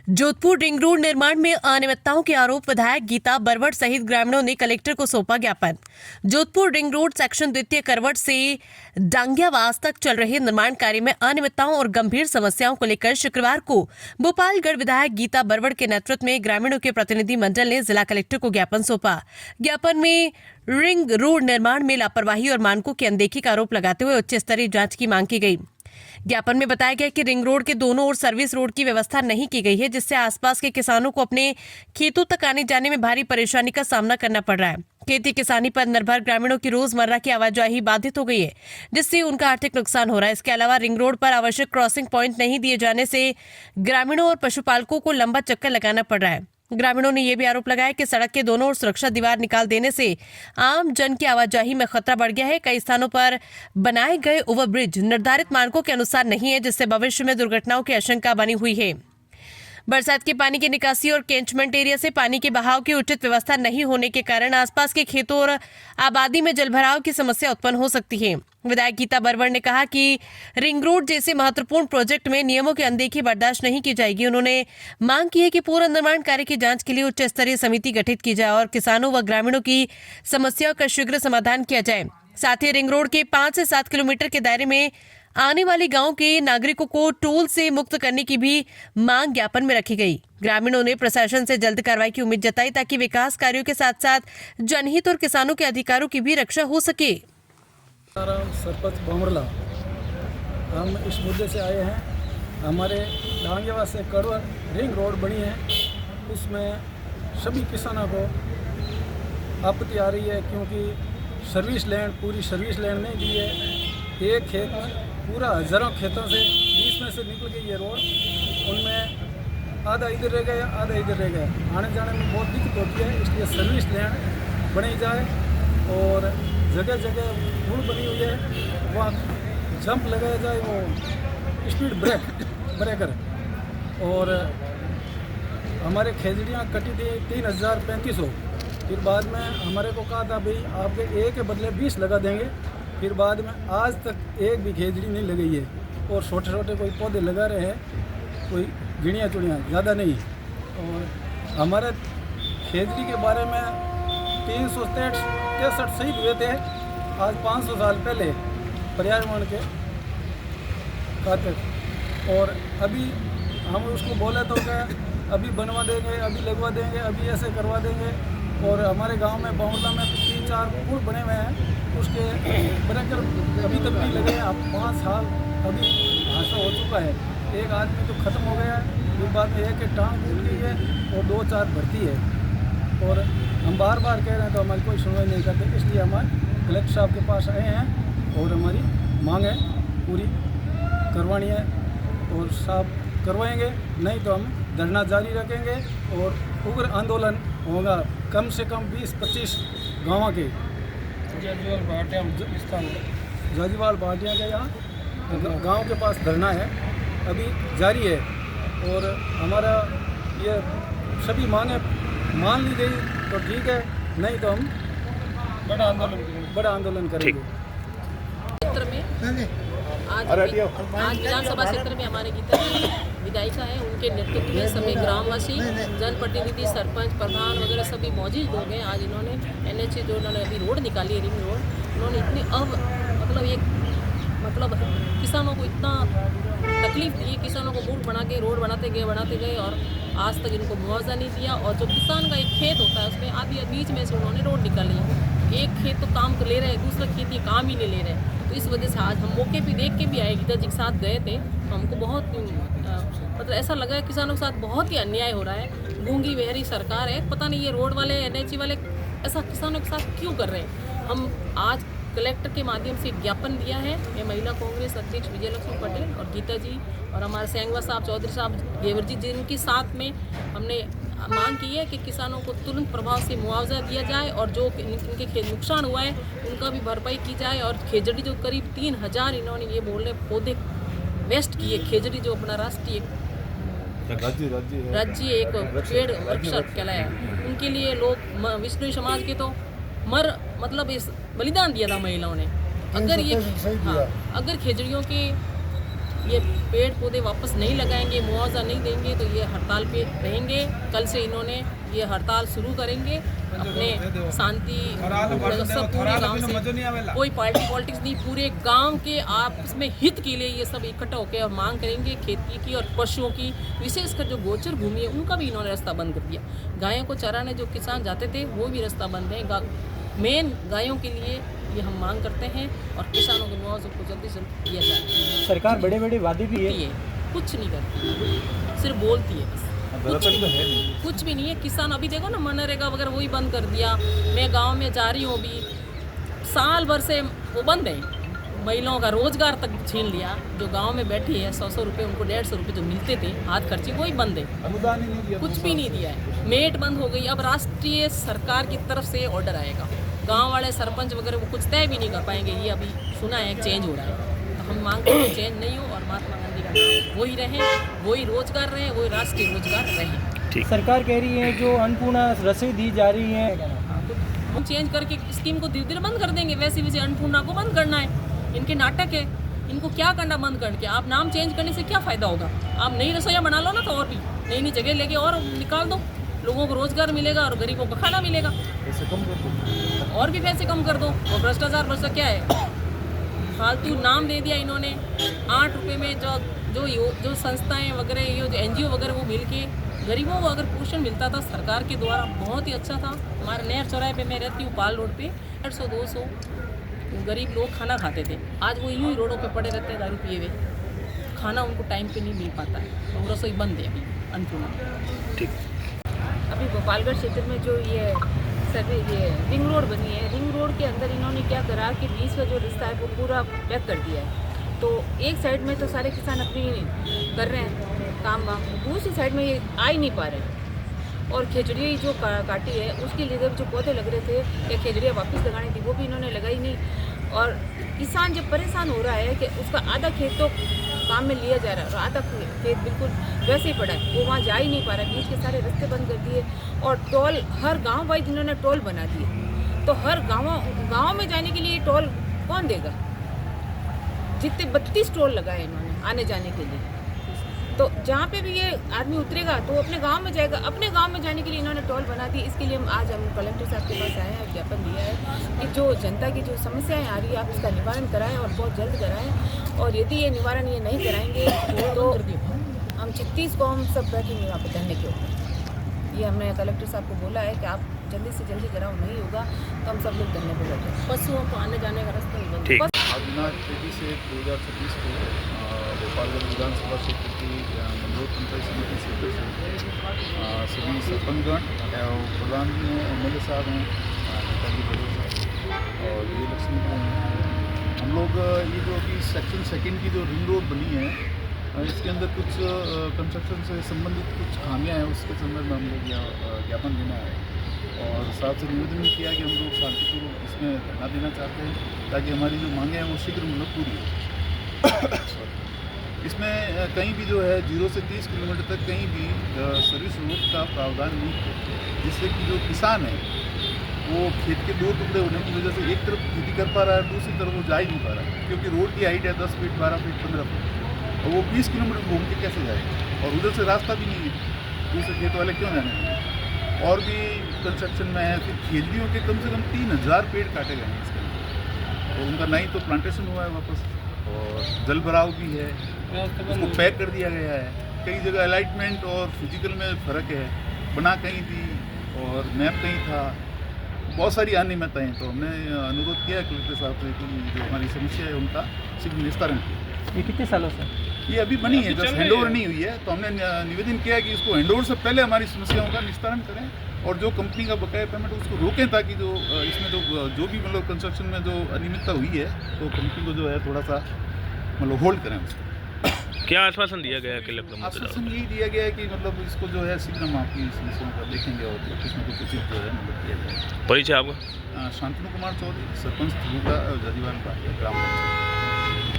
Jodhpur ring road निर्माण में अनियमितताओं के आरोप विधायक गीता बरवट सहित ग्रामीणों ने कलेक्टर को सौंपा ज्ञापन। जोधपुर रिंग रोड सेक्शन द्वितीय करवट से डांगियावास तक चल रहे निर्माण कार्य में अनियमितताओं और गंभीर समस्याओं को लेकर शुक्रवार को भोपालगढ़ विधायक गीता बरवट के नेतृत्व में ग्रामीणों के प्रतिनिधि मंडल ने जिला कलेक्टर को ज्ञापन सौंपा। ज्ञापन में रिंग रोड निर्माण में लापरवाही और मानकों की अनदेखी का आरोप लगाते हुए उच्च स्तरीय जांच की मांग की गई। ज्ञापन में बताया गया कि रिंग रोड के दोनों ओर सर्विस रोड की व्यवस्था नहीं की गई है, जिससे आसपास के किसानों को अपने खेतों तक आने जाने में भारी परेशानी का सामना करना पड़ रहा है। खेती किसानी पर निर्भर ग्रामीणों की रोजमर्रा की आवाजाही बाधित हो गई है, जिससे उनका आर्थिक नुकसान हो रहा है। इसके अलावा रिंग रोड पर आवश्यक क्रॉसिंग पॉइंट नहीं दिए जाने से ग्रामीणों और पशुपालकों को लंबा चक्कर लगाना पड़ रहा है। ग्रामीणों ने यह भी आरोप लगाया कि सड़क के दोनों ओर सुरक्षा दीवार निकाल देने से आम जन की आवाजाही में खतरा बढ़ गया है। कई स्थानों पर बनाए गए ओवरब्रिज निर्धारित मानकों के अनुसार नहीं है, जिससे भविष्य में दुर्घटनाओं की आशंका बनी हुई है। बरसात के पानी की निकासी और कैंचमेंट एरिया से पानी के बहाव की उचित व्यवस्था नहीं होने के कारण आसपास के खेतों और आबादी में जलभराव की समस्या उत्पन्न हो सकती है। विधायक गीता बरवट ने कहा कि रिंग रोड जैसे महत्वपूर्ण प्रोजेक्ट में नियमों की अनदेखी बर्दाश्त नहीं की जाएगी। उन्होंने मांग की है कि पूरा निर्माण कार्य की जांच के लिए उच्च स्तरीय समिति गठित की जाए और किसानों व ग्रामीणों की समस्याओं का शीघ्र समाधान किया जाए। साथ ही रिंग रोड के 5 से 7 किलोमीटर के दायरे में आने वाले गांव के नागरिकों को टोल से मुक्त करने की भी मांग ज्ञापन में रखी गई। ग्रामीणों ने प्रशासन से जल्द कार्रवाई की उम्मीद जताई, ताकि विकास कार्यों के साथ साथ जनहित और किसानों के अधिकारों की भी रक्षा हो सके। सरपंच बामरला, हम इस मुद्दे से आए हैं। हमारे डांगियावास से करवट रिंग रोड बनी है, उसमें सभी किसानों को आपत्ति आ रही है, क्योंकि सर्विस लैंड पूरी सर्विस लैंड नहीं दी है। एक खेत में पूरा हज़ारों खेतों से बीच में से निकल गई ये रोड, उनमें आधा इधर रह गया आधा इधर रह गया, आने जाने में बहुत दिक्कत होती है। इसलिए सर्विस लैंड बनाई जाए और जगह जगह पुल बनी हुई है, वहाँ जंप लगाया जाए, वो स्पीड ब्रेकर। और हमारे खेजड़ियाँ कटी थी 3,035। फिर बाद में हमारे को कहा था भाई आपके एक के बदले 20 लगा देंगे। फिर बाद में आज तक एक भी खेजड़ी नहीं लगाई है, और छोटे छोटे कोई पौधे लगा रहे हैं, कोई गिणियाँ चुड़ियाँ ज़्यादा नहीं। और हमारे खेजड़ी के बारे में 363 शहीद हुए थे आज 500 साल पहले पर्यावरण के खातिर। और अभी हम उसको बोले तो क्या अभी बनवा देंगे, अभी लगवा देंगे, अभी ऐसे करवा देंगे। और हमारे गांव में बामरला में 3-4 पुल बने हुए हैं, उसके ब्रेकर अभी तक नहीं लगे। अब 5 साल अभी हादसा हो चुका है। एक आदमी तो ख़त्म हो गया है, फिर बाद में एक टांग टूट गई है और 2-4 भर्ती है। और हम बार बार कह रहे हैं तो हमारी कोई सुनवाई नहीं करते। इसलिए हमारे कलेक्टर साहब के पास आए हैं और हमारी मांग है पूरी करवानी है, और साहब करवाएंगे, नहीं तो हम धरना जारी रखेंगे और उग्र आंदोलन होगा। कम से कम 20-25 गाँव के जाजीवाल भाटिया के यहाँ गांव के पास धरना है, अभी जारी है। और हमारा ये सभी मांगे मान ली गई तो ठीक है, नहीं तो हम बड़ा आंदोलन करेंगे। क्षेत्र में आज विधानसभा क्षेत्र में हमारे गीता विधायिका है, उनके नेतृत्व में सभी ग्रामवासी, जनप्रतिनिधि, सरपंच, प्रधान वगैरह सभी मौजूद लोग हैं। आज इन्होंने NH जो उन्होंने अभी रोड निकाली है रिंग रोड, उन्होंने इतनी मतलब किसानों को इतना तकलीफ दी, किसानों को मूड बना के रोड बनाते गए और आज तक इनको मुआवजा नहीं दिया। और जो किसान का एक खेत होता है उसमें आधी बीच में से उन्होंने रोड निकाली है। एक खेत तो काम तो ले रहे हैं, दूसरा खेत ये काम ही नहीं ले रहे। तो इस वजह से आज हम मौके पे देख के भी आए, गीता जी के साथ गए थे, तो हमको बहुत मतलब ऐसा लगा है किसानों के साथ बहुत ही अन्याय हो रहा है। गूंगी बहरी सरकार है, पता नहीं ये रोड वाले NH वाले ऐसा किसानों के साथ क्यों कर रहे हैं। हम आज कलेक्टर के माध्यम से ज्ञापन दिया है। मैं महिला कांग्रेस अध्यक्ष विजयलक्ष्मी पटेल और गीता जी और हमारे सेंगवा साहब, चौधरी साहब, देवर जी, जिनके साथ में हमने मांग की है कि किसानों को तुरंत प्रभाव से मुआवजा दिया जाए और जो इनके खेत नुकसान हुआ है उनका भी भरपाई की जाए। और खेजड़ी जो करीब 3,000 इन्होंने ये बोल रहे पौधे वेस्ट किए, खेजड़ी जो अपना राष्ट्रीय राज्य एक पेड़ वर्कशॉप कहलाया, उनके लिए लोग विष्णु समाज के तो मतलब इस बलिदान दिया था महिलाओं ने। अगर ये अगर खेजड़ियों के ये पेड़ पौधे वापस नहीं लगाएंगे, मुआवजा नहीं देंगे तो ये हड़ताल पे रहेंगे। कल से इन्होंने ये हड़ताल शुरू करेंगे अपने शांति सब पूरे गांव से, कोई पार्टी पॉलिटिक्स नहीं, पूरे गांव के आपस में हित के लिए ये सब इकट्ठा होकर और मांग करेंगे खेती की और पशुओं की, विशेषकर जो गोचर भूमि है उनका भी इन्होंने रास्ता बंद कर दिया। गायों को चराने जो किसान जाते थे वो भी रास्ता बंद है। मेन गायों के लिए ये हम मांग करते हैं और किसानों के मुआवजे को जल्दी से जल्द दिया जाए। सरकार बड़े बड़े वादे भी है, कुछ नहीं करती, सिर्फ बोलती है बस, कुछ भी नहीं है। किसान अभी देखो ना, मनरेगा वगैरह वही बंद कर दिया। मैं गांव में जा रही हूँ, अभी साल भर से वो बंद है। महिलाओं का रोजगार तक छीन लिया। जो गांव में बैठी है 100 रुपये, उनको 150 रुपये जो मिलते थे हाथ खर्चे, वही बंद है, कुछ भी नहीं दिया है। मेट बंद हो गई। अब राष्ट्रीय सरकार की तरफ से ऑर्डर आएगा, गांव वाले सरपंच वगैरह वो कुछ तय भी नहीं कर पाएंगे। ये अभी सुना है चेंज हो रहा है, तो हम मांगते हैं चेंज नहीं हो और महात्मा गांधी का नाम वही रहे, वही रोजगार रहे, वही राष्ट्रीय रोजगार रहे। सरकार कह रही है जो अन्नपूर्णा रसोई दी जा रही है, हम चेंज करके स्कीम को धीरे धीरे बंद कर देंगे। वैसे वैसे अन्नपूर्णा को बंद करना है, इनके नाटक है, इनको क्या करना बंद करके। आप नाम चेंज करने से क्या फ़ायदा होगा? आप नई रसोइयाँ बना लो ना, तो और भी नई नई जगह लेके और निकाल दो, लोगों को रोजगार मिलेगा और गरीबों को खाना मिलेगा। पैसे कम कर दो, और भी पैसे कम कर दो। और भ्रष्टाचार भ्रष्टाचार क्या है? फालतू नाम दे दिया इन्होंने। 8 रुपये में जो संस्थाएं वगैरह, ये जो NGO वगैरह वो मिल के गरीबों को अगर पोषण मिलता था सरकार के द्वारा, बहुत ही अच्छा था। हमारे नहर चौराहे पे मैं रहती हूँ, पाल रोड पे 150-200 गरीब लोग खाना खाते थे। आज वो यूँ ही रोडों पे पड़े रहते हैं दारू पिए हुए, खाना उनको टाइम पे नहीं मिल पाता है। तो रसोई बंद है अभी अन्नपूर्णा। ठीक। अभी गोपालगढ़ क्षेत्र में जो ये रिंग रोड बनी है, रिंग रोड के अंदर इन्होंने क्या करा कि बीच का जो रास्ता है वो पूरा पैक कर दिया है। तो एक साइड में तो सारे किसान अपनी कर रहे हैं काम वाम, दूसरी साइड में ये आ ही नहीं पा रहे हैं। और खेजड़ी जो काटी है उसके लिए जो पौधे लग रहे थे या खेजड़ियाँ वापस लगानी थी वो भी इन्होंने लगाई नहीं। और किसान जब परेशान हो रहा है कि उसका आधा खेत तो काम में लिया जा रहा है और आधा खेत बिल्कुल वैसे ही पड़ा है, वो वहाँ जा ही नहीं पा रहा है। बीच के सारे रास्ते बंद कर दिए और टोल हर गांव वाइज इन्होंने टोल बना दिए। तो हर गांव में जाने के लिए टोल कौन देगा? जितने 32 टोल लगाए इन्होंने आने जाने के लिए। तो जहाँ पे भी ये आदमी उतरेगा तो अपने गांव में जाएगा। अपने गांव में जाने के लिए इन्होंने टोल बना दी। इसके लिए आज हम कलेक्टर साहब के पास आए हैं, ज्ञापन दिया है कि जो जनता की जो समस्याएं आ रही है आप इसका निवारण कराएं और बहुत जल्द कराएं। और यदि ये निवारण ये नहीं कराएंगे तो हम 36 को हम सब बैठेंगे वहाँ पर धरने के ऊपर। ये हमने कलेक्टर साहब को बोला है कि आप जल्दी से जल्दी कराओ, नहीं होगा तो हम सब लोग धरने पर बैठे। पशुओं को आने जाने का रास्ता ही बंद है। आज दिनांक 23 से 2026 को गोपालगढ़ विधानसभा क्षेत्र की मंदोर पंचायत समिति क्षेत्र से सभी सरपंचगण और प्रधान MLA साहब हैं, नेताजी बड़ोर साहब और ये लक्ष्मी हैं। हम लोग ये जो अभी सेक्शन 2 की जो रिंग रोड बनी है इसके अंदर कुछ कंस्ट्रक्शन से संबंधित कुछ खामियां हैं, उसके संदर्भ में हम लोग यहाँ ज्ञापन देना है और साथ से निवेदन भी किया कि हम लोग शांतिपूर्वक इसमें धरना देना चाहते हैं ताकि हमारी जो मांगें हैं वो शीघ्र मतलब पूरी हो। इसमें कहीं भी जो है 0 से 30 किलोमीटर तक कहीं भी सर्विस रोड का प्रावधान नहीं है, जिससे कि जो किसान है वो खेत के 2 टुकड़े होने की वजह से एक तरफ खेती कर पा रहा है, दूसरी तरफ वो जा ही नहीं पा रहा है क्योंकि रोड की हाइट है 10 फीट, 12 फीट, 15 फीट और वो 20 किलोमीटर घूम के कैसे जाएगा और उधर से रास्ता भी नहीं है, दूसरे खेत वाले क्यों जाने देंगे। और भी कंस्ट्रक्शन में है, फिर खेजड़ियों के कम से कम 3000 पेड़ काटे गए हैं इसके अंदर और उनका नहीं तो प्लांटेशन हुआ है वापस और जल भराव भी है, उसको पैक कर दिया गया है। कई जगह अलाइटमेंट और फिजिकल में फ़र्क है, बना कहीं थी और मैप कहीं था, बहुत सारी अनियमितताएं हैं। तो हमने अनुरोध किया है कलेक्टर साहब से कि जो हमारी समस्या है उनका शीघ्र निस्तारण किया। ये कितने सालों से ये अभी बनी है, जस्ट हैंडओवर नहीं हुई है, तो हमने निवेदन किया है कि इसको हैंडओवर से पहले हमारी समस्याओं का निस्तारण करें और जो कंपनी का बकाया पेमेंट उसको रोकें ताकि जो इसमें जो भी मतलब कंस्ट्रक्शन में जो अनियमितता हुई है तो कंपनी को जो है थोड़ा सा मतलब होल्ड करें उसको। क्या आश्वासन दिया गया कलेक्टर? आश्वासन यही दिया गया है कि मतलब इसको जो है शीघ्र हम आपकी समस्याओं का देखेंगे और कुछ न कुछ उचित जो है मतलब किया जाए। परिचय आपका? शांतनु कुमार चौधरी, सरपंच जजीवान ग्राम पंचायत।